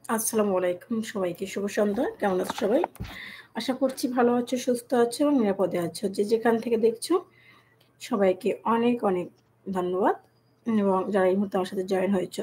আসসালামু আলাইকুম সবাইকে শুভ সন্ধ্যা। কেমন আছো সবাই? আশা করছি ভালো আছো, সুস্থ আছো এবং নিরাপদে আছো। যে যেখান থেকে দেখছো সবাইকে অনেক, অনেক ধন্যবাদ এবং যারা এই মুহূর্তে আমার সাথে জয়েন হয়েছো।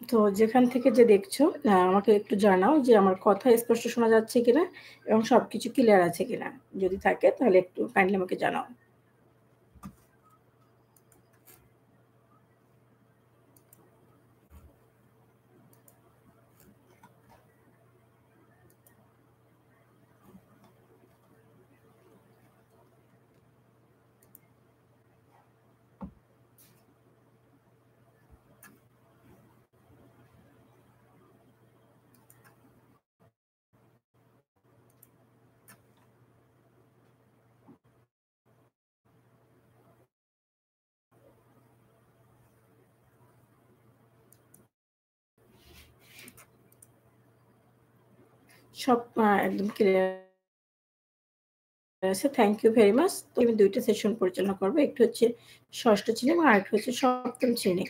তো যেখান থেকে যে দেখছো আমাকে একটু জানাও যে আমার কথা স্পষ্ট শোনা যাচ্ছে কিনা এবং সবকিছু ক্লিয়ার আছে কিনা? যদি থাকে তাহলে একটু কাইন্ডলি আমাকে জানাও। সব একদম ক্লিয়ার আছে। Thank you very much. তো আমি ২ টা সেশন পরিচালনা করব। একটু হচ্ছে ৬ষ্ঠ শ্রেণী এবং আরেকটা হচ্ছে ৭ম শ্রেণী।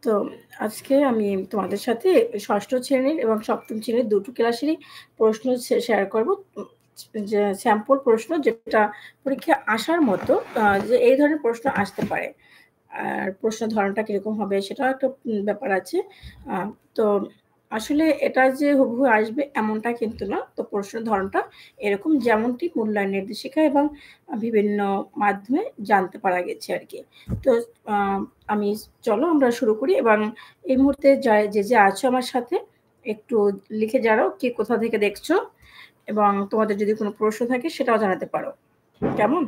তো আজকে আমি তোমাদের সাথে ৬ষ্ঠ শ্রেণীর এবং ৭ম শ্রেণীর দুটো ক্লাসেরই প্রশ্ন শেয়ার করব। যে স্যাম্পল প্রশ্ন যেটা পরীক্ষায় আসার মতো যে এই ধরনের প্রশ্ন আসতে পারে। আর প্রশ্নের ধরনটা কিরকম হবে সেটাও একটা ব্যাপার আছে। আ তো আসলে এটা যে হুবহু আসবে এমনটা কিন্তু না। তো প্রশ্নের ধরনটা এরকম যেমনটি মূল্যায়ন নির্দেশিকা এবং বিভিন্ন মাধ্যমে জানতে পারা গেছে আরকি। তো আ আমি চলো আমরা শুরু করি এবং এই মুহূর্তে যে আছো আমার সাথে একটু লিখে জানাও কে কোথা থেকে দেখছো এবং তোমাদের যদি কোনো প্রশ্ন থাকে সেটাও জানাতে পারো। কেমন?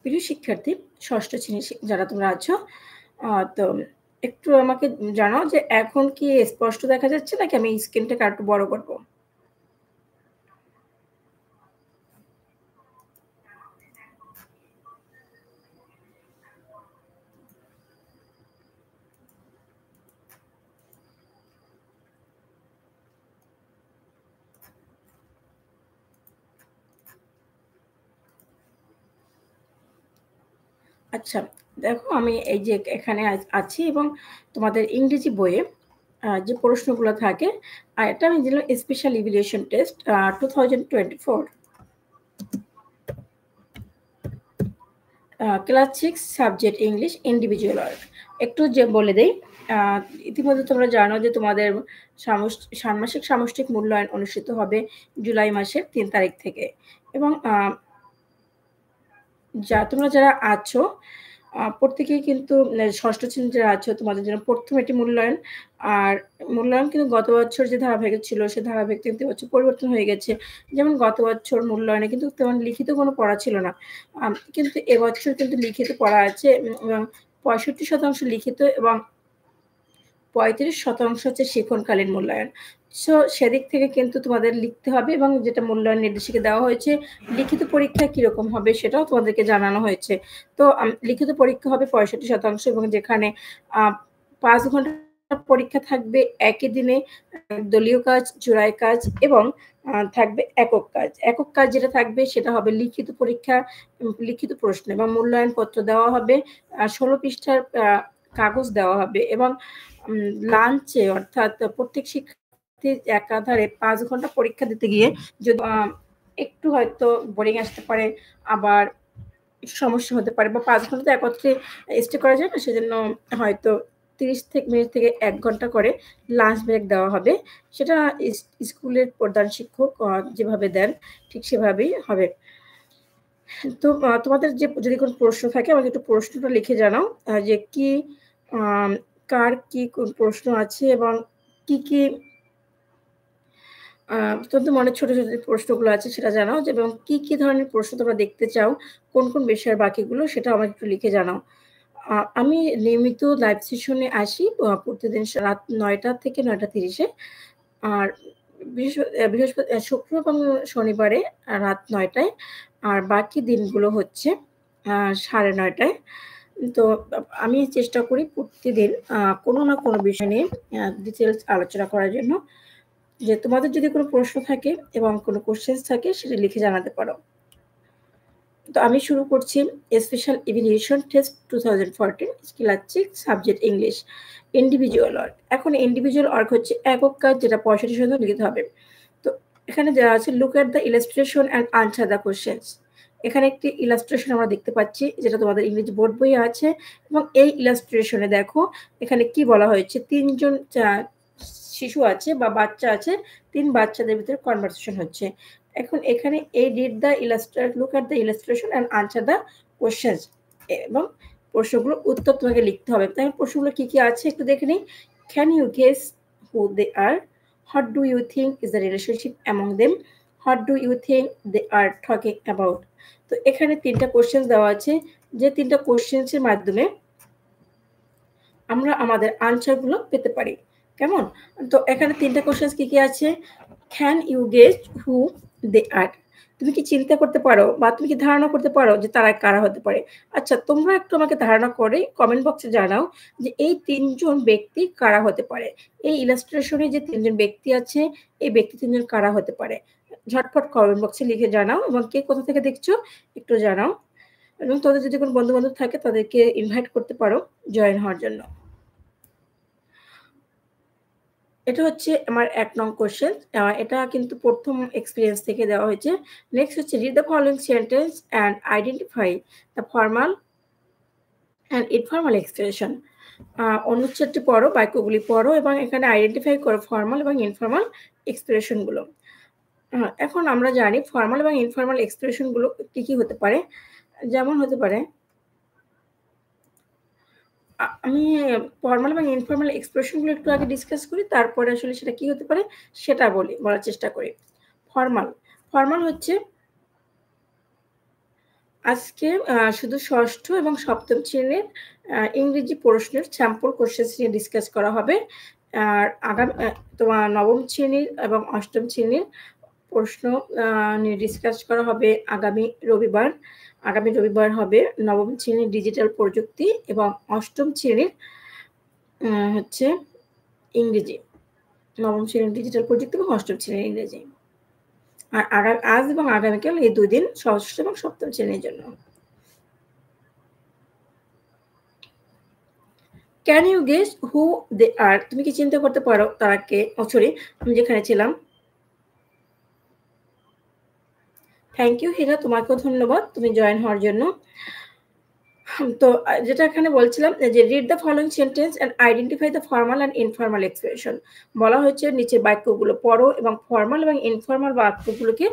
প্রিয় শিক্ষার্থী ৬ষ্ঠ শ্রেণীর যারা তোমরা আছো, তো একটু আমাকে জানাও যে এখন কি স্পষ্ট দেখা যাচ্ছে নাকি আমি স্ক্রিনটাকে আরেকটু বড় করব? আচ্ছা, দেখো আমি এই যে এখানে আছি এবং তোমাদের ইংরেজি বইয়ে যে প্রশ্নগুলো থাকে এটা আমি দিলাম special evaluation test 2024 class 6 subject English individual work. একটু যে বলে দেই, আ ইতিমধ্যে তোমরা জানো যে তোমাদের ষান্মাসিক সামষ্টিক মূল্যায়ন অনুষ্ঠিত হবে জুলাই মাসের ৩ তারিখ থেকে এবং তোমরা যারা আছো প্রত্যেকেই কিন্তু ৬ষ্ঠ শ্রেণীতে যারা আছো তোমাদের জন্য ১ম এটি মূল্যায়ন। আর মূল্যায়ন কিন্তু গত বছর যে ধারাবাহিক ছিল সে ধারাবাহিক কিন্তু এবছর পরিবর্তন হয়ে গেছে। যেমন গত বছর মূল্যায়নে কিন্তু তেমন লিখিত কোনো পড়া ছিল না। কিন্তু এবছর কিন্তু লিখিত পড়া আছে এবং ৬৫% লিখিত এবং ৩৫% হচ্ছে শিক্ষণকালীন মূল্যায়ন। সেদিক থেকে কিন্তু তোমাদের লিখতে হবে এবং যেটা মূল্যায়ন নির্দেশিকা দেওয়া হয়েছে, লিখিত পরীক্ষা কিরকম হবে সেটাও তোমাদেরকে জানানো হয়েছে। তো লিখিত পরীক্ষা হবে ৬৫% এবং যেখানে আ ৫ ঘন্টা পরীক্ষা থাকবে একই দিনে, দলীয় কাজ, জোড়ায় কাজ এবং থাকবে একক কাজ। একক কাজ যেটা থাকবে সেটা হবে লিখিত পরীক্ষা, লিখিত প্রশ্ন এবং মূল্যায়ন পত্র দেওয়া হবে। ১৬ পৃষ্ঠার কাগজ দেওয়া হবে এবং লাঞ্চে অর্থাৎ প্রত্যেক শিক্ষার্থী একাধারে ৫ ঘন্টা পরীক্ষা দিতে গিয়ে যদি একটু হয়তো বোরিং আসতে পারে, আবার সমস্যা হতে পারে বা ৫ ঘন্টা তো একত্রে স্টে করা যায় না, সেজন্য হয়তো ৩০ মিনিট থেকে ১ ঘন্টা করে লাঞ্চ ব্রেক দেওয়া হবে। সেটা স্কুলের প্রধান শিক্ষক যেভাবে দেন ঠিক সেভাবেই হবে। তো তোমাদের যদি কোনো প্রশ্ন থাকে আমাকে একটু প্রশ্নটা লিখে জানাও। যে কি আম কার কি কোন প্রশ্ন আছে এবং কি তোমাদের মনে ছোট যে প্রশ্নগুলো আছে সেটা জানাও এবং কি ধরনের প্রশ্ন তোমরা দেখতে চাও, কোন বিষয়ের বাকিগুলো সেটাও আমাকে একটু লিখে জানাও। আমি নিয়মিত লাইভ সেশনে আসি প্রতিদিন রাত ৯টা থেকে ৯টা ৩০ এ। আর শুক্র এবং শনিবারে রাত ৯টায় আর বাকি দিনগুলো হচ্ছে ৯:৩০ তো আমি চেষ্টা করি প্রতিদিন কোনো না কোনো বিষয় নিয়ে ডিটেইলস আলোচনা করার জন্য। যে তোমাদের যদি কোনো প্রশ্ন থাকে এবং কোনো কোয়েশ্চেনস থাকে সেটা লিখে জানাতে পারো। তো আমি শুরু করছি special evaluation test 2014 scholastic subject English individual work. এখন ইন্ডিভিজুয়াল ওয়ার্ক হচ্ছে একক কাজ যেটা ৬৫ শতাংশ লিখতে হবে। তো এখানে দেওয়া আছে look at the illustration and answer the questions. এখানে একটি ইলাস্ট্রেশন আমরা দেখতে পাচ্ছি যেটা তোমাদের ইংরেজি বোর্ড বইয়ে আছে এবং এই ইলাস্ট্রেশনে দেখো এখানে কি বলা হয়েছে ৩ জন শিশু আছে বা বাচ্চা আছে, ৩ বাচ্চাদের ভিতরে কনভারসেশন হচ্ছে। এখন এখানে look at the illustration and answer the questions এবং প্রশ্নগুলো উত্তর তোমাকে লিখতে হবে। তাই প্রশ্নগুলো কি আছে একটু দেখে নিই। Can you guess who they are? What do you think is the relationship among them? What do you think they are talking about? তো এখানে ৩টা কোয়েশ্চেন দেওয়া আছে, যে ৩টা কোয়েশ্চেনস এর মাধ্যমে আমরা আমাদের আনসার গুলো পেতে পারি। কেমন? তো এখানে ৩টা কোয়েশ্চেনস কি আছে? Can you guess who they are? তুমি কি চিন্তা করতে পারো বা তুমি কি ধারণা করতে পারো যে তারা কারা হতে পারে? আচ্ছা, তোমরা একটু আমাকে ধারণা করে কমেন্ট বক্সে জানাও যে এই ৩ জন ব্যক্তি কারা হতে পারে? এই ইলাস্ট্রেশনে যে ৩ জন ব্যক্তি আছে, এই ব্যক্তি ৩ জন কারা হতে পারে? ঝটপট কমেন্ট বক্সে লিখে জানাও এবং কে কোথা থেকে দেখছো একটু জানাও। এবং তোদের যদি কোনো বন্ধু-বান্ধব থাকে তাদেরকে ইনভাইট করতে পারো জয়েন হওয়ার জন্য। এটা হচ্ছে আমার ১ নং কোয়েশ্চেন। এটা কিন্তু ১ম এক্সপেরিয়েন্স থেকে দেওয়া হয়েছে। নেক্সট হচ্ছে read the following sentence and identify the formal and informal expression. অনুচ্ছেদটি পড়ো, বাক্যগুলি পড়ো এবং এখানে আইডেন্টিফাই করো ফরমাল এবং ইনফরমাল এক্সপ্রেশন গুলো। এখন আমরা জানি ফরমাল এবং ইনফরমাল এক্সপ্রেশন গুলো কি হতে পারে? যেমন হতে পারে আমি ফরমাল এবং ইনফরমাল এক্সপ্রেশন গুলো একটু আগে ডিসকাস করি, তারপরে আসলে সেটা কি হতে পারে সেটা বলার চেষ্টা করি। ফরমাল হচ্ছে আজকে শুধু ৬ষ্ঠ এবং ৭ম শ্রেণীর ইংরেজি প্রশ্নের স্যাম্পল কোয়েশ্চেনস নিয়ে ডিসকাস করা হবে। আর তোমার ৯ম শ্রেণীর এবং ৮ম শ্রেণীর প্রশ্ন নিয়ে ডিসকাস করা হবে আগামী রবিবার হবে ৯ম শ্রেণীর ডিজিটাল প্রযুক্তি এবং ৮ম শ্রেণীর হচ্ছে ইংরেজি। ৯ম শ্রেণীর ডিজিটাল প্রযুক্তি এবং ৮ম শ্রেণীর ইংরেজি। আর আজ এবং আগামীকাল এই ২ দিন ৬ষ্ঠ এবং ৭ম শ্রেণীর জন্য। Can you guess who they আর? তুমি কি চিন্তা করতে পারো তারা কে? সরি, আমি যেখানে ছিলাম। থ্যাংক ইউ হীরা, তোমাকেও ধন্যবাদ তুমি জয়েন হওয়ার জন্য। তো যেটা এখানে বলছিলাম যে read the following sentence and identify the formal and informal expression. বলা হয়েছে নিচের বাক্যগুলো পড়ো এবং ফরমাল এবং ইনফরমাল বাক্যগুলোকে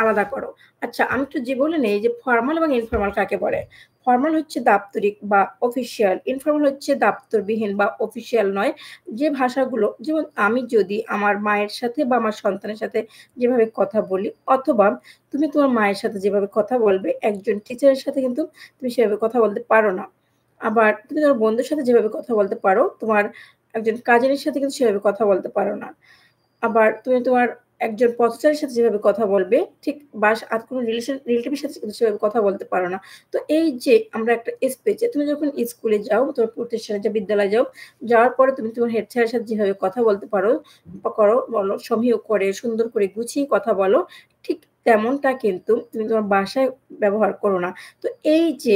আলাদা করো। আচ্ছা, আমি একটু বলে নেই যে ফরমাল এবং ইনফরমাল কাকে বলে। ফরমাল হচ্ছে দাপ্তরিক বা অফিসিয়াল, ইনফরমাল হচ্ছে দাপ্তরবিহীন বা অফিসিয়াল নয়। যে ভাষাগুলো, যেমন আমি যদি আমার মায়ের সাথে বা আমার সন্তানের সাথে যেভাবে কথা বলি, অথবা তুমি তোমার মায়ের সাথে যেভাবে কথা বলবে, একজন টিচারের সাথে কিন্তু তুমি সেভাবে কথা বলতে পারো না। আবার তুমি তোমার বন্ধুর সাথে যেভাবে কথা বলতে পারো, তোমার একজন কাজিনের সাথে কিন্তু সেভাবে কথা বলতে পারো না। আবার তুমি তোমার একজন পথচারীর সাথে যেভাবে কথা বলবে, ঠিক আর কোনো রিলেটিভের সাথে কিন্তু সেভাবে কথা বলতে পারো না। তো এই যে আমরা একটা স্পেসে তুমি যখন স্কুলে যাও, তোমার প্রতিষ্ঠানে যাও, বিদ্যালয়ে যাও, যাওয়ার পরে তুমি তোমার হেড স্যারের সাথে যেভাবে কথা বলতে পারো বা বলো, সমীহ করে, সুন্দর করে গুছিয়ে কথা বলো, ঠিক তেমনটা কিন্তু তুমি তোমার বাসায় ব্যবহার করো না। তো এই যে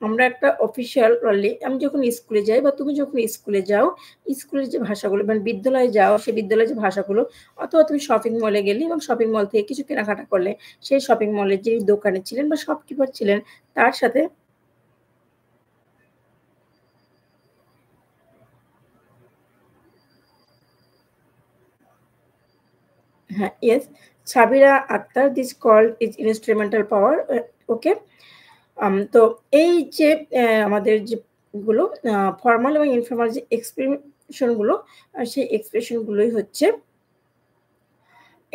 আমরা একটা অফিসিয়ালি আমি যখন স্কুলে যাই বা তুমি যখন স্কুলে যাও, স্কুলের যে ভাষাগুলো মানে বিদ্যালয়ে যাও, সেই বিদ্যালয়ের যে ভাষাগুলো অথবা তুমি শপিং মলে গেলে এবং শপিং মল থেকে কিছু কেনাকাটা করলে, সেই শপিং মলের যিনি দোকানি ছিলেন বা শপকিপার ছিলেন তার সাথে হ্যাঁ, yes. Sabira Akhtar this called is instrumental power okay. তো এই যে আমাদের যে গুলো ফরমাল এবং ইনফরমাল যে এক্সপ্রেশন গুলো সেই এক্সপ্রেশন গুলোই হচ্ছে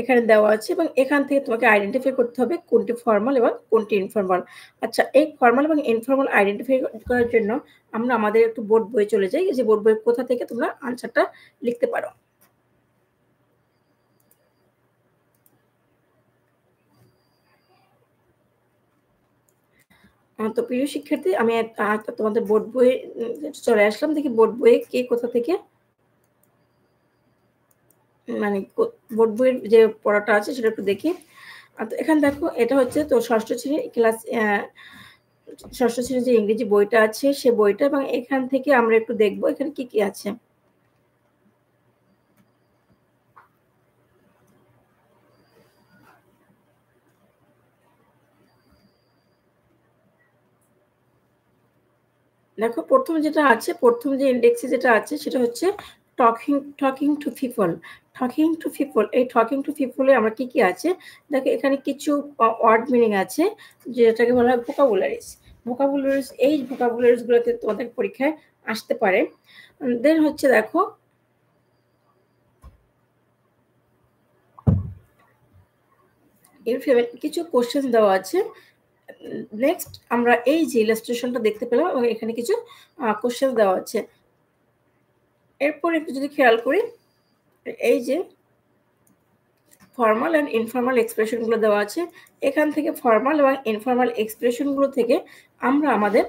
এখানে দেওয়া আছে এবং এখান থেকে তোমাকে আইডেন্টিফাই করতে হবে কোনটি ফরমাল এবং কোনটি ইনফরমাল। আচ্ছা এই ফরমাল এবং ইনফরমাল আইডেন্টিফাই করার জন্য আমরা আমাদের একটু বোর্ড বইয়ে চলে যাই যে বোর্ড বইয়ের কোথা থেকে তোমরা আনসারটা লিখতে পারো। তো প্রিয় শিক্ষার্থী আমি তোমাদের বোর্ড বইয়ে চলে আসলাম। দেখি বোর্ড বইয়ে কে কোথা থেকে মানে বোর্ড বইয়ের যে পড়াটা আছে সেটা একটু দেখি। তো এখানে দেখো এটা হচ্ছে তো ৬ষ্ঠ শ্রেণীর ক্লাস ৬ষ্ঠ শ্রেণীর যে ইংরেজি বইটা আছে সে বইটা এবং এখান থেকে আমরা একটু দেখব এখানে কি, কি আছে। দেখো ১ম যেটা আছে, ১ম যে ইনডেক্সে যেটা আছে সেটা হচ্ছে talking to people. Talking to people এই টকিং টু পিপল এ আমরা কি, কি আছে? দেখো এখানে কিছু ওয়ার্ড মিনিং আছে যেটাকে বলা হয় ভোকাবুলারিজ। ভোকাবুলারিজ এই ভোকাবুলারিজ গুলোতে তোমাদের পরীক্ষায় আসতে পারে। দেন হচ্ছে দেখো কিছু কোয়েশ্চেন দেওয়া আছে। নেক্সট আমরা এই যে ইলাস্ট্রেশনটা দেখতে পেলাম এবং এখানে কিছু কোয়েশ্চেন দেওয়া আছে। এরপর একটু যদি খেয়াল করি এই যে ফরমাল অ্যান্ড ইনফরমাল এক্সপ্রেশন গুলো দেওয়া আছে। এখান থেকে ফরমাল এবং ইনফরমাল এক্সপ্রেশন গুলো থেকে আমরা আমাদের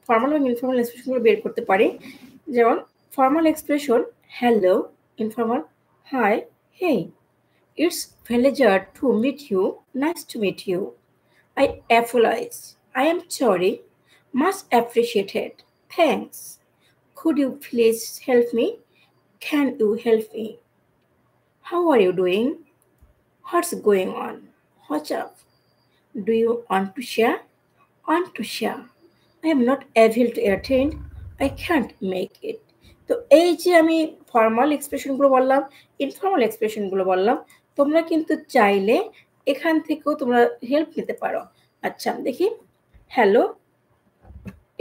ফরমাল এবং ইনফরমাল এক্সপ্রেশন গুলো বের করতে পারি। যেমন formal expression hello, informal hi, hey. It's pleasure to meet you. Nice to meet you. I apologize. I am sorry. Much appreciated. Thanks. Could you please help me? Can you help me? How are you doing? What's going on? What's up? Do you want to share? Want to share? I am not able to attend. I can't make it. তো এই যে আমি formal expression গুলো বললাম, informal expression গুলো বললাম, তোমরা কিন্তু চাইলে এখান থেকেও তোমরা হেল্প নিতে পারো। আচ্ছা দেখি, hello,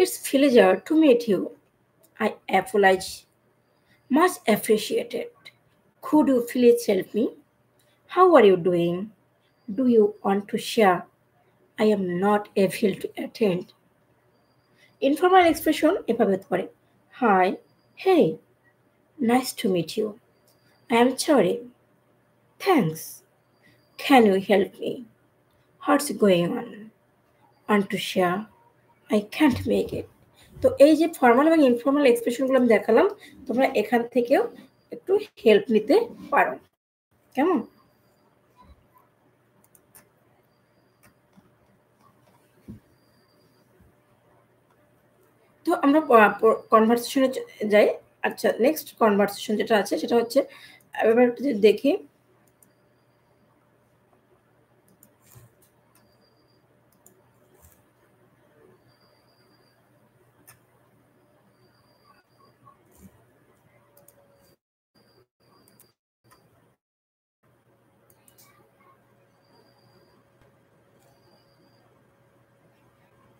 it's pleasure to meet you. I apologize. Much appreciated. Could you please help me? How are you doing? Do you want to share? I am not able to attend. Informal expression এভাবে হতে পারে, hi, hey, nice to meet you, I am sorry, thanks, can you help me, what's going on, want to share, I can't make it. তো এই যে formal এবং informal এক্সপ্রেশনগুলো আমি দেখালাম, তোমরা এখান থেকেও একটু হেল্প নিতে পারো। কেমন? তো আমরা কনভারসেশনে যাই। আচ্ছা নেক্সট কনভারসেশন যেটা আছে সেটা হচ্ছে এবার যদি দেখি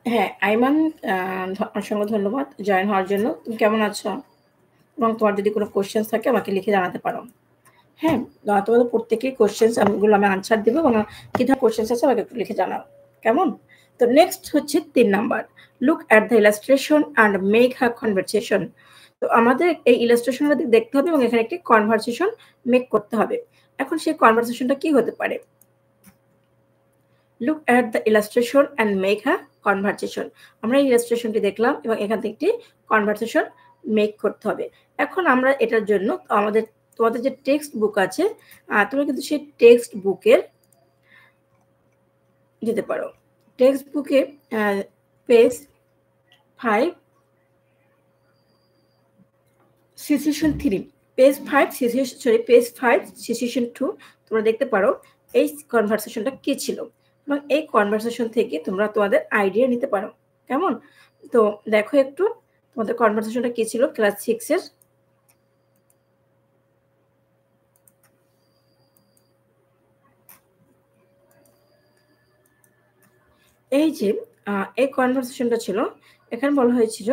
হ্যাঁ, আইমান অসংখ্য ধন্যবাদ জয়েন হওয়ার জন্য। তুমি কেমন আছো? এবং তোমার যদি কোনো কোয়েশ্চেনস থাকে আমাকে লিখে জানাতে পারো। হ্যাঁ, তোমাদের প্রত্যেকের কোয়েশ্চেনস গুলো আমি আনসার দিব এবং কি ধরনের কোয়েশ্চেনস আছে আমাকে একটু লিখে জানাও। কেমন? তো নেক্সট হচ্ছে ৩ number. Look at the illustration and make a conversation. তো আমাদের এই ইলাস্ট্রেশনটা দেখতে হবে এবং এখানে একটি কনভারসেশন মেক করতে হবে। এখন সেই কনভারসেশনটা কি হতে পারে? Look at the illustration and make a conversation. আমরা এই ইলাস্ট্রেশনটি দেখলাম এবং এখান থেকে একটি কনভারসেশন মেক করতে হবে। এখন আমরা এটার জন্য তোমাদের যে টেক্সট বুক আছে, তোমরা কিন্তু সেই টেক্সট বুকের যেতে পারো। টেক্সট বুকে পেজ 5 সিচুয়েশন 3, পেজ 5 সিচুয়েশন 2 তোমরা দেখতে পারো এই কনভারসেশনটা কি ছিল এবং এই কনভারসেশন থেকে তোমরা তোমাদের আইডিয়া নিতে পারো। কেমন? তো দেখো একটু তোমাদের কনভারসেশনটা কি ছিল ক্লাস 6 এর। এই যে এই কনভারসেশনটা ছিল, এখানে বলা হয়েছিল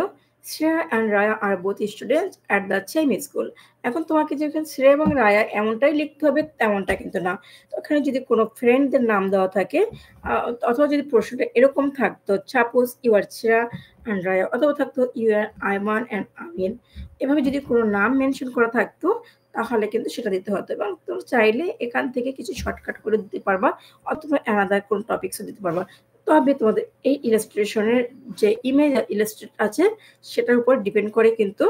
Shreya and Raya are both students at the same school. এখন তোমাকে যে এখানে শ্রেয়া এবং রায়া এমনটাই লিখতে হবে তেমনটা কিন্তু না। তো ওখানে যদি কোনো ফ্রেন্ডদের নাম দেওয়া থাকে অথবা যদি প্রশ্নটা এরকম থাকতো suppose you are Shreya and Raya, অথবা থাকতো you are Aiman and Amin, এভাবে যদি কোনো নাম মেনশন করা থাকতো তাহলে কিন্তু সেটা দিতে হতো এবং তুমি চাইলে এখান থেকে কিছু শর্টকাট করে দিতে পারবা অথবা আলাদা কোনো টপিকসও দিতে পারবা। তবে তোমাদের এই ইলাস্ট্রেশনের যে ইমেজ ইলাস্ট্রেট আছে সেটার উপর ডিপেন্ড করে কিন্তু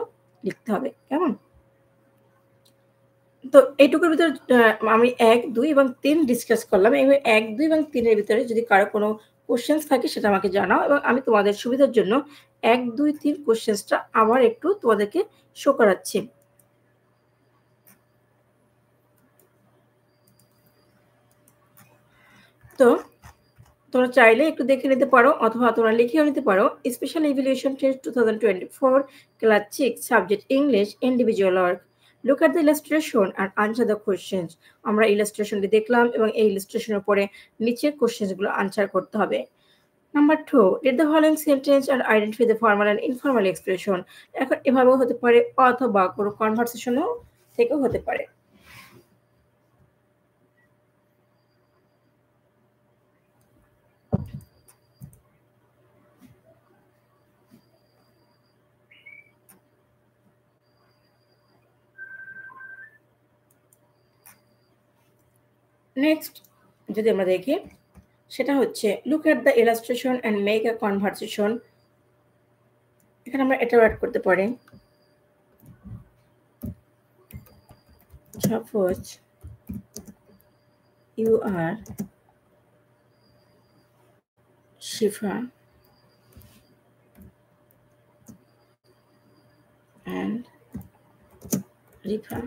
লিখতে হবে। কেমন? তো এইটুকুর ভিতরে আমি ১, ২ এবং ৩ ডিসকাস করলাম। এবার ১, ২ এবং ৩ এর ভিতরে যদি কারো কোনো কোয়েশ্চেনস থাকে সেটা আমাকে জানাও এবং আমি তোমাদের সুবিধার জন্য ১, ২, ৩ কোয়েশ্চেনসটা আবার একটু তোমাদেরকে শো করাচ্ছি। তো তোমরা চাইলে একটু দেখে নিতে পারো অথবা তোমরা লিখেও নিতে পারো। Special evaluation test 2024 class 6 subject English individual work. Look at the illustration and answer the questions. আমরা ইলাস্ট্রেশনটি দেখলাম এবং এই ইলাস্ট্রেশনের উপরে নিচের কোয়েশ্চেনসগুলো আনসার করতে হবে। Number 2, read the following sentence and identify the formal and informal expression. এখন এভাবেও হতে পারে অথবা কোনো কনভারসেশনও থেকেও হতে পারে। নেক্সট যদি আমরা দেখি সেটা হচ্ছে look at the illustration and make a conversation. এখানে আমরা এটাও অ্যাড করতে পারি। Suppose you R Shifa and Rifa.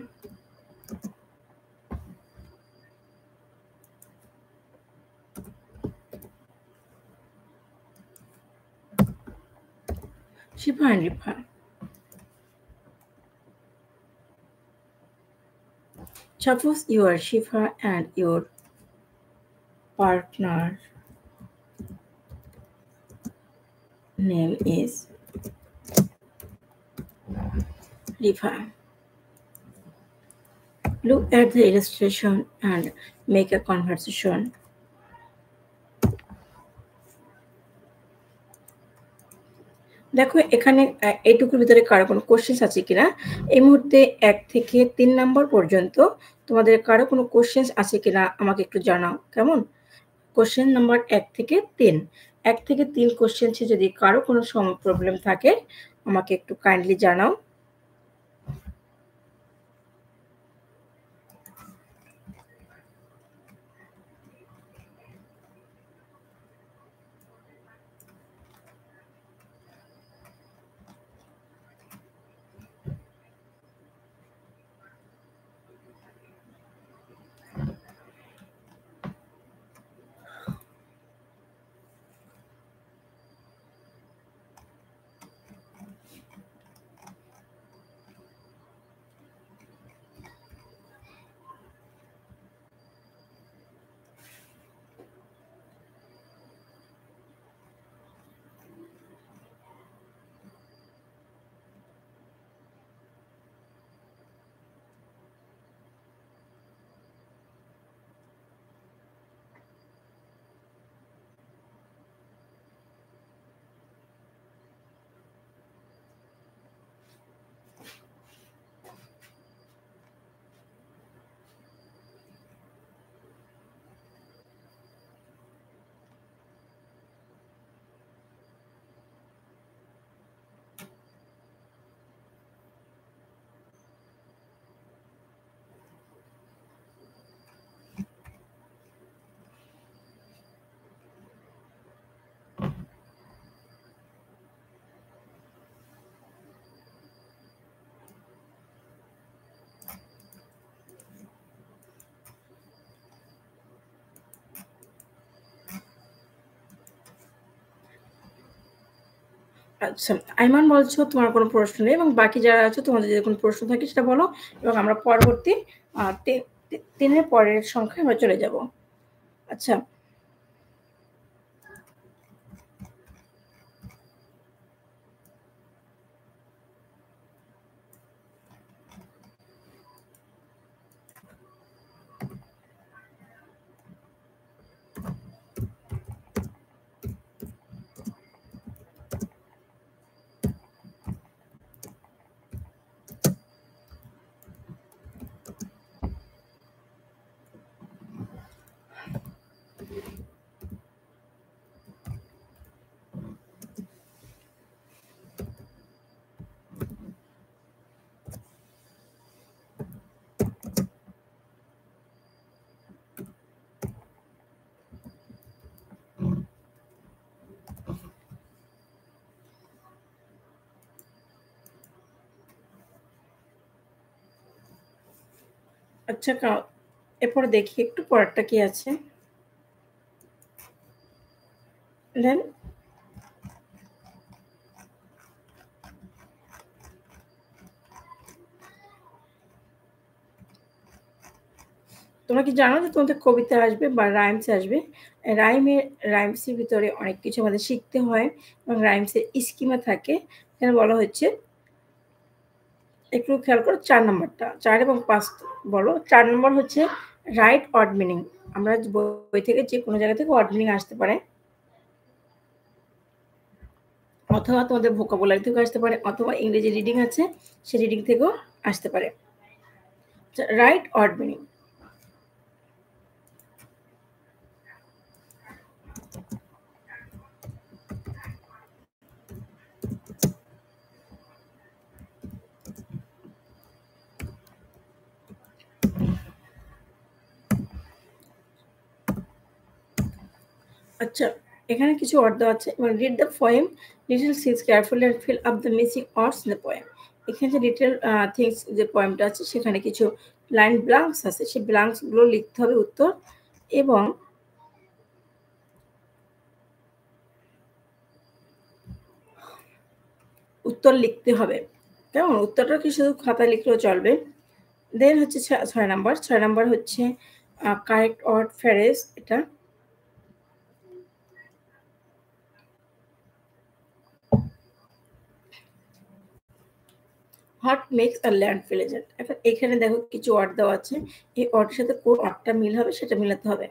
Shifa and Rifa. Suppose you are Shifa and your partner name is Rifa. Look at the illustration and make a conversation. দেখো এখানে এইটুকুর ভিতরে কারো কোনো কোশ্চেন্স আছে কিনা এই মুহূর্তে ১ থেকে ৩ নাম্বার পর্যন্ত তোমাদের কারো কোনো কোশ্চেন্স আছে কিনা আমাকে একটু জানাও। কেমন? কোশ্চেন নাম্বার ১ থেকে ৩। ১ থেকে ৩ কোশ্চেন্সে যদি কারো কোনো প্রবলেম থাকে আমাকে একটু কাইন্ডলি জানাও। আচ্ছা, আইমান বলছো তোমার কোনো প্রশ্ন নেই এবং বাকি যারা আছো তোমাদের যদি কোনো প্রশ্ন থাকে সেটা বলো এবং আমরা পরবর্তী ৩ এর পরের সংখ্যায় আমরা চলে যাব। আচ্ছা। আচ্ছা, এরপরে দেখি একটু পরেরটা কি আছে। দেন তোমরা কি জানো যে তোমাদের কবিতা আসবে বা রাইমস আসবে? রাইমসের ভিতরে অনেক কিছু আমাদের শিখতে হয় এবং রাইমসের স্কিমা থাকে। এখানে বলা হচ্ছে, একটু খেয়াল করো ৪ নাম্বারটা। ৪ এবং ৫ বলো। ৪ নম্বর হচ্ছে রাইট অড মিনিং। আমরা বই থেকে যেকোনো জায়গা থেকে অড মিনিং আসতে পারে। অথবা তোমাদের ভোকাবুলারি থেকেও আসতে পারে, অথবা ইংরেজি রিডিং আছে, সেই রিডিং থেকেও আসতে পারে। Right odd meaning. আচ্ছা, এখানে কিছু ওয়ার্ড দেওয়া আছে এবং read the poem little things carefully and fill up the missing words in the poem. এখানে যে লিটল থিংস যে পোয়েমটা আছে সেখানে কিছু লাইন ব্লাঙ্কস আছে, সেই ব্লাঙ্কসগুলো লিখতে হবে উত্তর এবং উত্তর লিখতে হবে। কেমন? উত্তরটা কি শুধু খাতায় লিখলেও চলবে। দেন হচ্ছে ৬ নাম্বার। ৬ নাম্বার হচ্ছে কারেক্ট ওয়ার্ড ফ্রেজ এটা। What makes a landfill agent. এখন এখানে দেখো কিছু ওয়ার্ড দেওয়া আছে। এই ওয়ার্ডের সাথে কোন ওয়ার্ডটা মিল হবে সেটা মিলাতে হবে।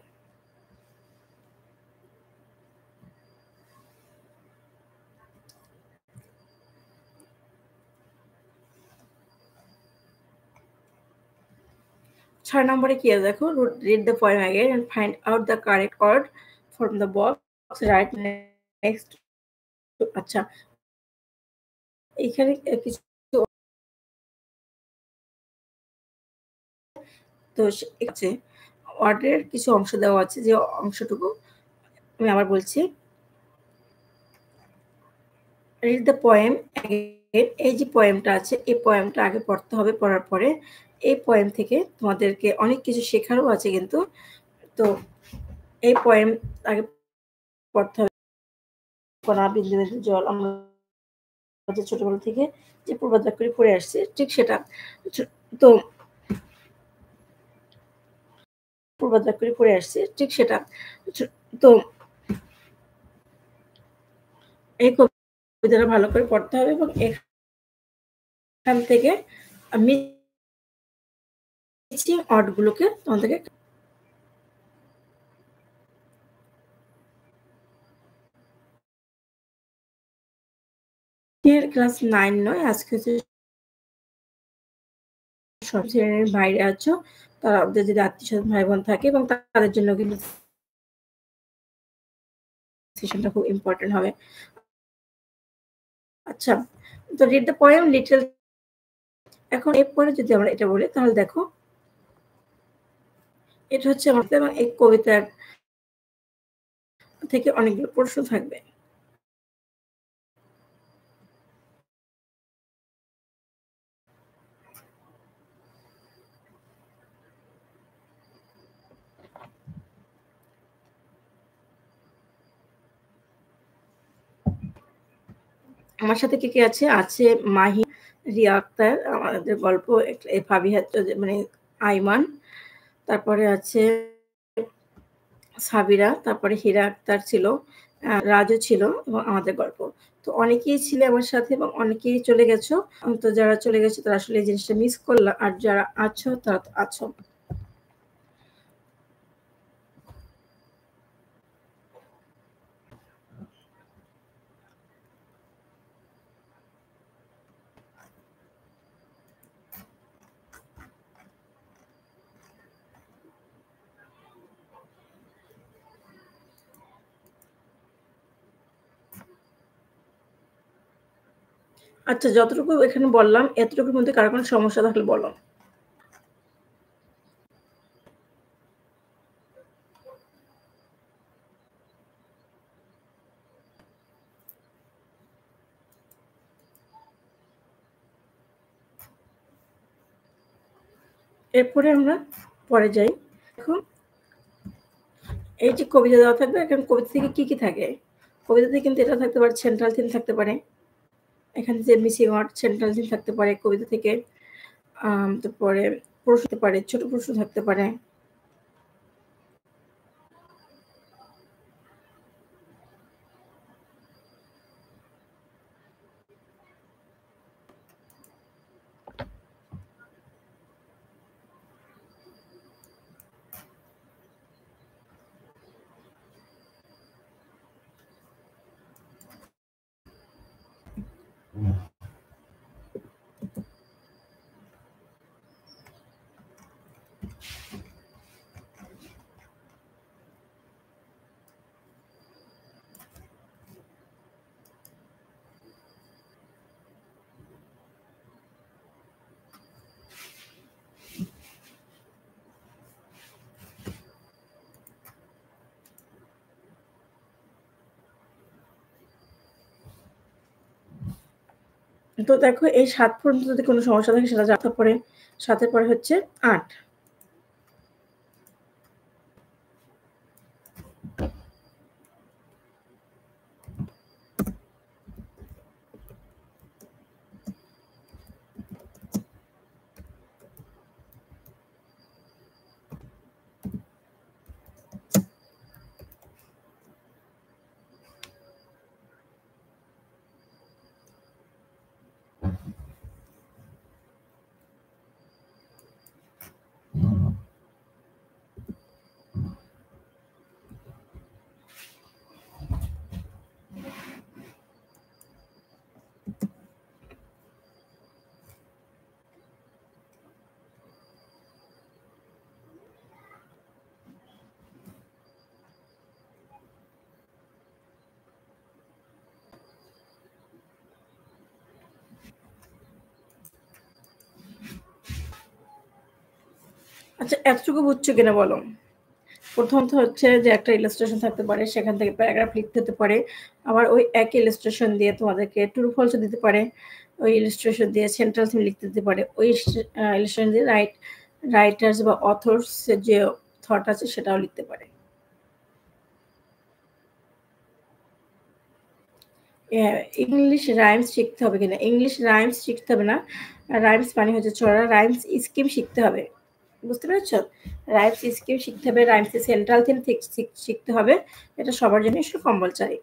৬ নম্বরে কি আছে দেখো, read the poem again and find out the correct word from the box right next to। আচ্ছা, এখানে কিছু তো আছে ওয়ার্ডের কিছু অংশ দেওয়া আছে, যে অংশটুকু আমি আবার বলছি। Read the poem again. এই যে পোয়েমটা আছে এই পোয়েমটা আগে পড়তে হবে, পড়ার পরে এই পোয়েম থেকে তোমাদেরকে অনেক কিছু শেখারও আছে কিন্তু। তো এই পোয়েম আগে পড়তে হবে। কণা বিন্দু বিন্দু জল, আমরা যে ছোটবেলা থেকে যে পূর্বাভাস করে পড়ে আসছি ঠিক সেটা। তো পূর্বাভাস করে পড়ে আসছি ঠিক সেটা। তো এই কবিতাটা ভালো করে পড়তে হবে এবং এখান থেকে মিসিং ওয়ার্ড গুলোকে তোমাদেরকে ক্লাস 9 নয়, আজকে হচ্ছে সব শ্রেণীর বাইরে আছো, তাদের যদি আত্মীয়-স্বজন ভাই-বোন থাকে এবং তাদের জন্য কিন্তু সেশনটা খুব ইম্পোর্টেন্ট হবে। আচ্ছা, তো রিড দ্য পোয়েম লিটল। এখন এরপরে যদি আমরা এটা বলি তাহলে দেখো, এটা হচ্ছে আমাদের এবং এই কবিতার থেকে অনেকগুলো প্রশ্ন থাকবে। আমার সাথে কে আছে? আছে মাহি, রিয়া আক্তার, আমাদের গল্প ফাবিহা মানে আইমান, তারপরে আছে সাবিরা, তারপরে হীরা আক্তার ছিল, রাজু ছিল এবং আমাদের গল্প। তো অনেকেই ছিলে আমার সাথে এবং অনেকেই চলে গেছো। তো যারা চলে গেছে তারা আসলে এই জিনিসটা মিস করলা। আর যারা আছো তারা তো আছো। আচ্ছা, যতটুকু এখানে বললাম এতটুকুর মধ্যে কারো কোনো সমস্যা থাকলে বলো। এরপরে আমরা পরে যাই। দেখো, এই যে কবিতা দেওয়া থাকবে, এখন কবিতা থেকে কি থাকে? কবিতাতে কিন্তু এটা থাকতে পারে, সেন্ট্রাল থিম থাকতে পারে। এখানে যে মিসিং ওয়ার্ড সেন্ট্রাল থিম থাকতে পারে কবিতা থেকে। তারপরে প্রশ্ন থাকতে পারে, ছোট প্রশ্ন থাকতে পারে। তো দেখো, এই ৭ পর্যন্ত যদি কোনো সমস্যা থাকে সেটা যাওয়ার পরে ৭ এর পরে হচ্ছে ৮। আচ্ছা, এতটুকু বুঝছো কিনা বলো? প্রথমত হচ্ছে যে একটা ইলাস্ট্রেশন থাকতে পারে, সেখান থেকে প্যারাগ্রাফ লিখতে হতে পারে। আবার ওই একই ইলাস্ট্রেশন দিয়ে তোমাদেরকে ট্রু ফলস দিতে পারে। ওই ইলাস্ট্রেশন দিয়ে সেন্ট্রাল থিম লিখতে দিতে পারে। ওই ইলাস্ট্রেশন দিয়ে রাইটার্স বা অথর্স এর যে থট আছে সেটাও লিখতে পারে। ইংলিশ রাইমস শিখতে হবে কিনা? ইংলিশ রাইমস শিখতে হবে না। রাইমস মানে হচ্ছে ছড়া। রাইমস স্কিম শিখতে হবে। বুঝতে পেরেছ? রাইমস স্কিম শিখতে হবে, রাইমসের সেন্ট্রাল থিম শিখতে হবে। এটা সবার জন্য আসলে কম্পালসারি।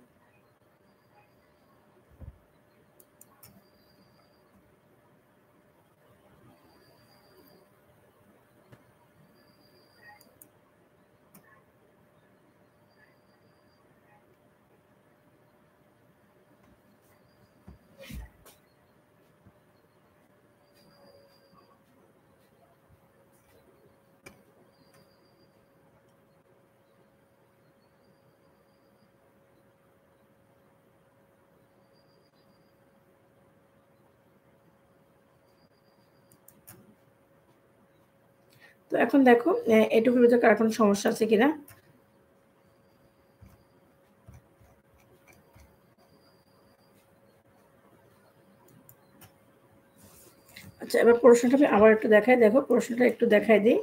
তো এখন দেখো এটুকুর ভিতরে কার কোনো সমস্যা আছে কিনা? আচ্ছা, এবার প্রশ্নটা আমি আবার একটু দেখাই। দেখো, প্রশ্নটা একটু দেখাই দিই।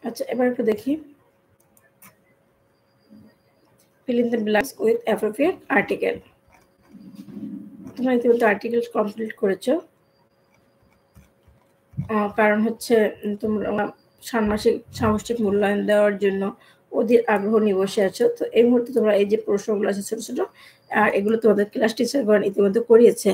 আচ্ছা, এবার একটু দেখি। fill in the blanks with appropriate article. তোমরা ইতিমধ্যে আর্টিকেল কমপ্লিট করেছো। কারণ হচ্ছে তোমরা ষান্মাসিক সামষ্টিক মূল্যায়ন দেওয়ার জন্য অধীর আগ্রহ নিয়ে বসে আছো। তো এই মুহূর্তে তোমরা এই যে প্রশ্নগুলো আছে ছোট, ছোট, আর এগুলো তোমাদের ক্লাস টিচারগণ ইতিমধ্যে করিয়েছে।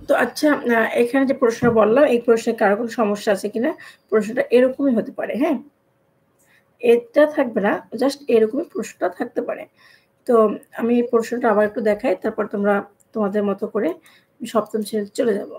তো আচ্ছা, এখানে যে প্রশ্ন বললাম, এই প্রশ্নে কারো কোনো সমস্যা আছে কিনা? প্রশ্নটা এরকমই হতে পারে, হ্যাঁ? এটা থাকবে না, জাস্ট এরকমই প্রশ্নটা থাকতে পারে। তো আমি এই প্রশ্নটা আবার একটু দেখাই, তারপর তোমরা তোমাদের মতো করে ৭ম শ্রেণীতে চলে যাব।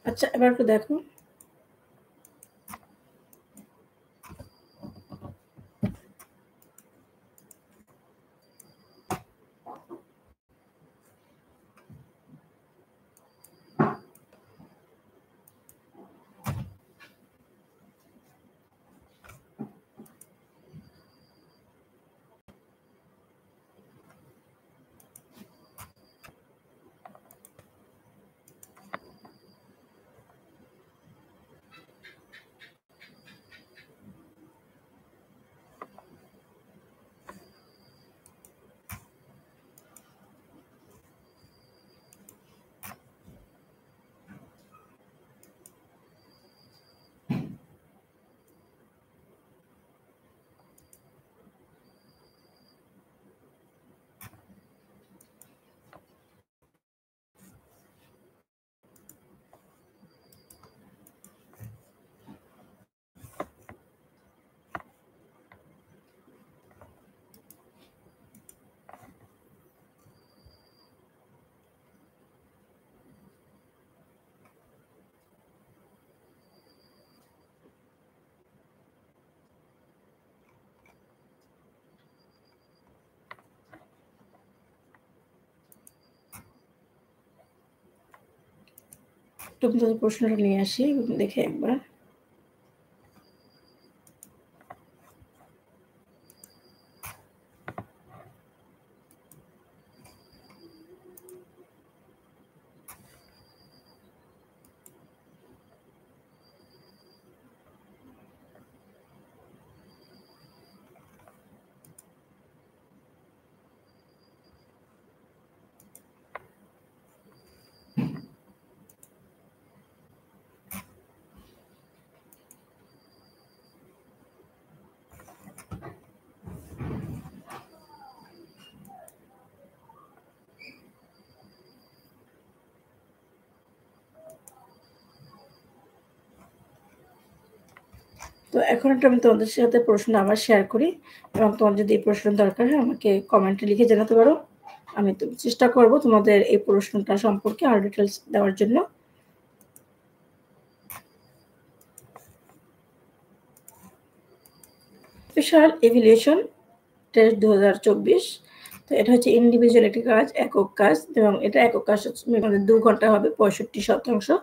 আচ্ছা, এবার একটু দেখো। তোমাদের প্রশ্নটা নিয়ে আসি, দেখে একবার। তো এখন একটা আমি তোমাদের সাথে প্রশ্ন আবার শেয়ার করি এবং তোমার যদি এই প্রশ্নের দরকার হয় আমাকে কমেন্টে লিখে জানাতে পারো। আমি তো চেষ্টা করব তোমাদের এই প্রশ্নটা সম্পর্কে আরো ডিটেইলস দেওয়ার জন্য। Special evaluation test 2024। তো এটা হচ্ছে ইন্ডিভিজুয়াল একটি কাজ, একক কাজ এবং এটা একক কাজ মানে 2 ঘন্টা হবে 65%।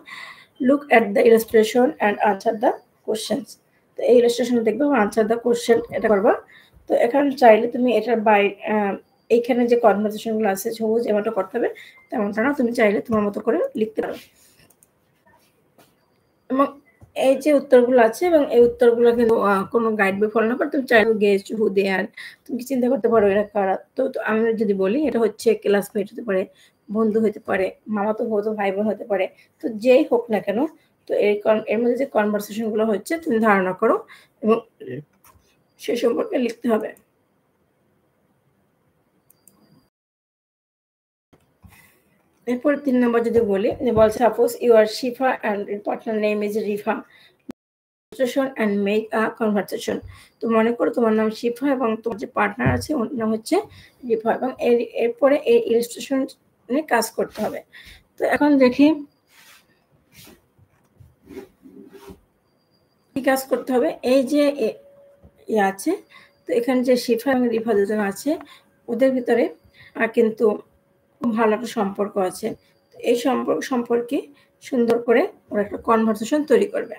Look at the illustration and answer the questions. তো এই ইলাস্ট্রেশন দেখবে আনসার দ্য কোশ্চেন এটা করবা। তো এখন চাইলে তুমি এটার এইখানে যে কনভারসেশনগুলো আছে সবুজ যেমনটা করতে হবে তেমনটা না, তুমি চাইলে তোমার মতো করে লিখতে পারো। এবং এই যে উত্তরগুলো আছে এবং এই উত্তরগুলো কিন্তু কোনো গাইড বই ফলো না করে তুমি চাইলে গেস হু দে আর তুমি চিন্তা করতে পারো এরা কারা। তো আমি যদি বলি এটা হচ্ছে ক্লাসমেট হতে পারে, বন্ধু হতে পারে, মামাতো ভাই বোন হতে পারে। তো যেই হোক না কেন, তো এর মধ্যে যে কনভারসেশন গুলো হচ্ছে তুমি ধারণা করো এবং সে সম্পর্কে লিখতে হবে। এরপর 3 নম্বর যদি বলি, suppose you R Shifa and partner name is Rifa and make a conversation। তো মনে করো তোমার নাম শিফা এবং তোমার যে পার্টনার আছে ওর নাম হচ্ছে রিফা এবং এরপরে এই ইলাস্ট্রেশন নিয়ে কাজ করতে হবে। তো এখন দেখি কি কাজ করতে হবে। এই যে আছে, তো এখানে যে শিফা এবং রিফা দুজন আছে ওদের ভিতরে কিন্তু খুব ভালো একটা সম্পর্ক আছে। এই সম্পর্কে সুন্দর করে ওরা একটা কনভারসেশন তৈরি করবে।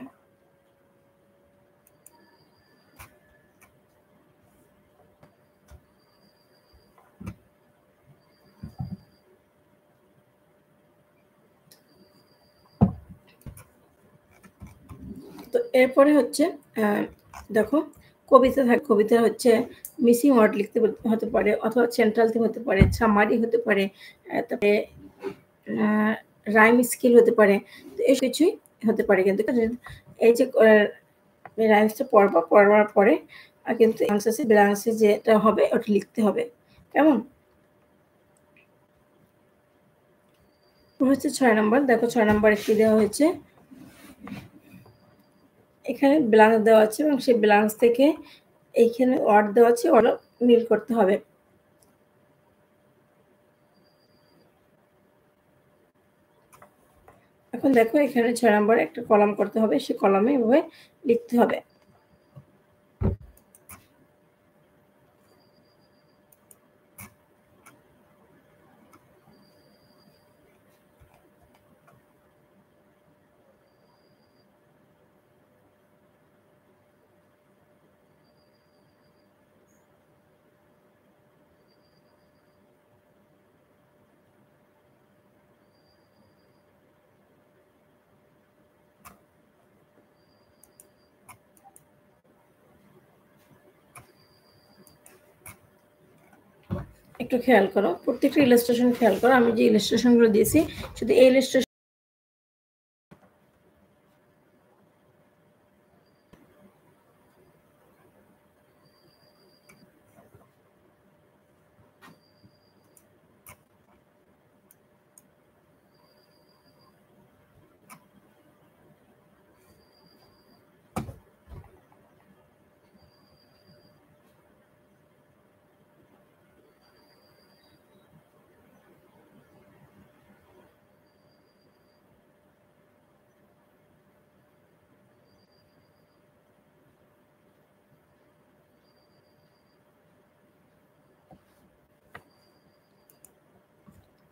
তো এরপরে হচ্ছে দেখো কবিতা হচ্ছে মিসিং ওয়ার্ড লিখতে হতে পারে অথবা সেন্ট্রাল থিম হতে পারে, সামারি হতে পারে, তারপরে রাইম স্কিল হতে পারে। তো এই কিছুই হতে পারে কিন্তু এই যে রাইমসটা পড়বার পরে কিন্তু ব্যালেন্সে যেটা হবে ওটা লিখতে হবে। কেমন? হচ্ছে 6 নম্বর। দেখো 6 নম্বরে কি দেওয়া হয়েছে, এখানে ব্যালেন্স দেওয়া আছে এবং সেই ব্যালেন্স থেকে এইখানে ওয়ার্ড দেওয়া আছে, ওটা মিল করতে হবে। এখন দেখো এখানে 6 নম্বরে একটা কলাম করতে হবে, সেই কলামে এভাবে লিখতে হবে। একটু খেয়াল করো, প্রত্যেকটা ইলাস্ট্রেশন খেয়াল করো। আমি যে ইলাস্ট্রেশনগুলো দিয়েছি শুধু এই ইলাস্ট্রেশন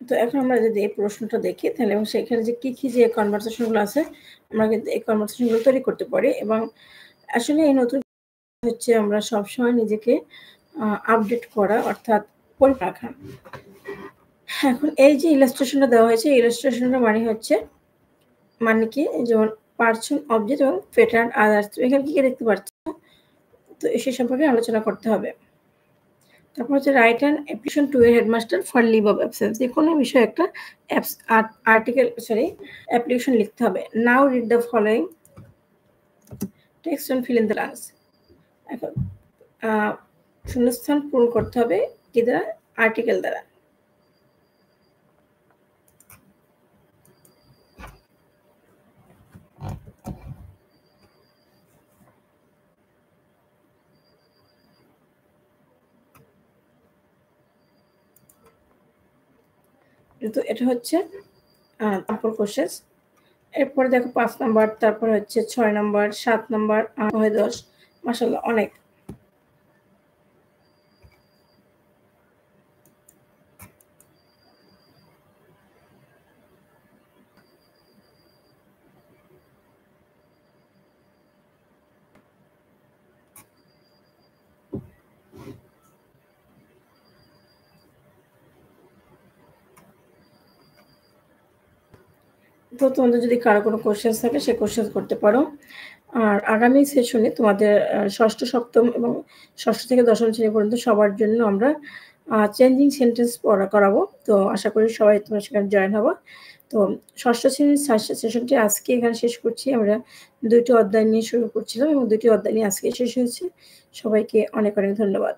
তো এখন আমরা যদি এই প্রশ্নটা দেখি তাহলে এবং সেখানে যে কি যে কনভারসেশনগুলো আছে আমরা কিন্তু এই কনভারসেশনগুলো তৈরি করতে পারি এবং আসলে এই নতুন হচ্ছে আমরা সবসময় নিজেকে আপডেট করা অর্থাৎ পড়ে রাখা। এখন এই যে ইলাস্ট্রেশনটা দেওয়া হয়েছে ইলাস্ট্রেশনটা মানে কি যেমন পার্সন, অবজেক্ট এবং প্যাটার্ন আদার্স। এখানে কি দেখতে পাচ্ছ? তো সে সম্পর্কে আলোচনা করতে হবে। তারপর হচ্ছে write an application to a headmaster for leave of absence. যে কোনো বিষয়ে একটা অ্যাপ্লিকেশন লিখতে হবে। Now read the following text and fill in the blanks. এখন শূন্যস্থান পূরণ করতে হবে কি দ্বারা? আর্টিকেল দ্বারা। কিন্তু এটা হচ্ছে তারপর কোশ্চেনস। এরপরে দেখো ৫ নাম্বার, তারপরে হচ্ছে ৬ নাম্বার, ৭ নাম্বার, ৯, ১০ মাশাআল্লাহ অনেক। তো তোমাদের যদি কারো কোনো কোয়েশ্চেনস থাকে সে কোয়েশ্চেনস করতে পারো। আর আগামী সেশনে তোমাদের ৬ষ্ঠ, ৭ম এবং ৬ষ্ঠ থেকে ১০ম শ্রেণী পর্যন্ত সবার জন্য আমরা চেঞ্জিং সেন্টেন্স পড়া করাবো। তো আশা করি সবাই তোমরা সেখানে জয়েন হবা। তো ৬ষ্ঠ শ্রেণীর সেশনটি আজকে এখানে শেষ করছি। আমরা ২ টি অধ্যায় নিয়ে শুরু করছিলাম এবং ২ টি অধ্যায় নিয়ে আজকে শেষ হয়েছে। সবাইকে অনেক, অনেক ধন্যবাদ।